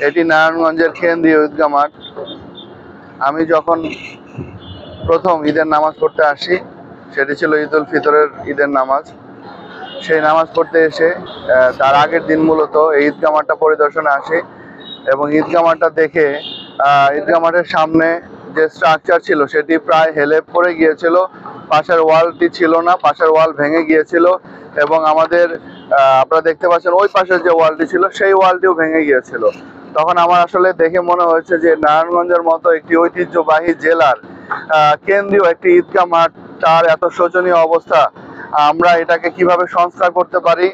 এটি নারায়ণগঞ্জের কেন্দ্রীয় ঈদগাহ মাঠ। আমি যখন প্রথম ঈদের নামাজ পড়তে আসি, সেটি ছিল ঈদ উল ফিতরের ঈদের নামাজ। সেই নামাজ পড়তে এসে তার আগের দিন মূলত এই ঈদগাহ মাঠটা পরিদর্শনে আসি এবং ঈদগাহ মাঠটা দেখে ঈদগাহ মাঠের সামনে যে স্ট্রাকচার ছিল সেটি প্রায় হেলে পড়ে গিয়েছিল। পাশের ওয়ালটি ছিল না, পাশের ওয়াল ভেঙে গিয়েছিল এবং আমাদের আপনারা দেখতে পাচ্ছেন ওই পাশের যে ওয়ালটি ছিল সেই ওয়ালটিও ভেঙে গিয়েছিল। তখন আমার আসলে দেখে মনে হয়েছে যে নারায়ণগঞ্জের মতো একটি ঐতিহ্যবাহী জেলার কেন্দ্রীয় একটি ঈদগাহ মাঠ, তার এত শোচনীয় অবস্থা, আমরা এটাকে কিভাবে সংস্কার করতে পারি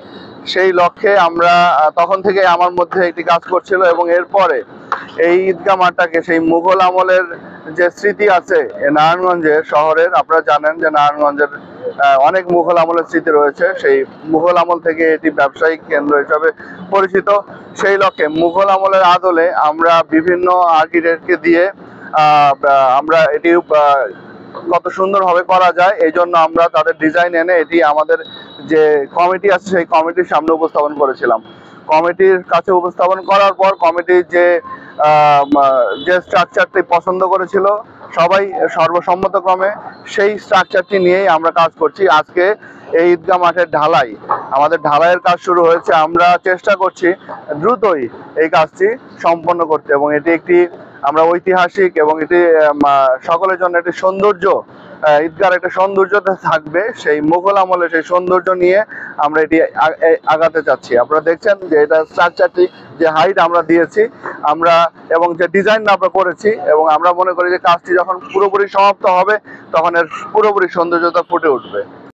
সেই লক্ষ্যে আমরা তখন থেকে আমার মধ্যে একটি কাজ করছিল। এবং এরপরে এই ঈদগাহ মাঠটাকে সেই মুঘল আমলের যে স্মৃতি আছে নারায়ণগঞ্জের শহরের, আপনারা জানেন যে নারায়ণগঞ্জের অনেক মুঘল আমলের স্মৃতি রয়েছে, সেই মুঘল আমল থেকে এটি ব্যবসায়িক কেন্দ্র হিসাবে পরিচিত। সেই লক্ষ্যে মুঘল আমলের আদলে আমরা বিভিন্ন আর্কিটেক্টকে দিয়ে আমরা এটি কত সুন্দরভাবে করা যায় এই জন্য আমরা তাদের ডিজাইন এনে এটি আমাদের যে কমিটি আছে সেই কমিটির সামনে উপস্থাপন করেছিলাম। কমিটির কাছে উপস্থাপন করার পর কমিটির যে স্ট্রাকচারটি পছন্দ করেছিল, সবাই সর্বসম্মতক্রমে সেই স্ট্রাকচারটি নিয়েই আমরা কাজ করছি। আজকে এই ঈদগাহ মাঠের ঢালাই, আমাদের ঢালাইয়ের কাজ শুরু হয়েছে। আমরা চেষ্টা করছি দ্রুতই এই কাজটি সম্পন্ন করতে এবং এটি একটি আমরা ঐতিহাসিক এবং এটি সকলের জন্য একটি সৌন্দর্য, ঈদগাহর একটা সৌন্দর্য থাকবে, সেই মুঘল আমলে সেই সৌন্দর্য নিয়ে আমরা এটি আগাতে চাচ্ছি। আপনারা দেখছেন যে এটা স্ট্রাকচারটি যে হাইট আমরা দিয়েছি আমরা এবং যে ডিজাইন আমরা করেছি, এবং আমরা মনে করি যে কাজটি যখন পুরোপুরি সমাপ্ত হবে তখন এর পুরোপুরি সৌন্দর্যতা ফুটে উঠবে।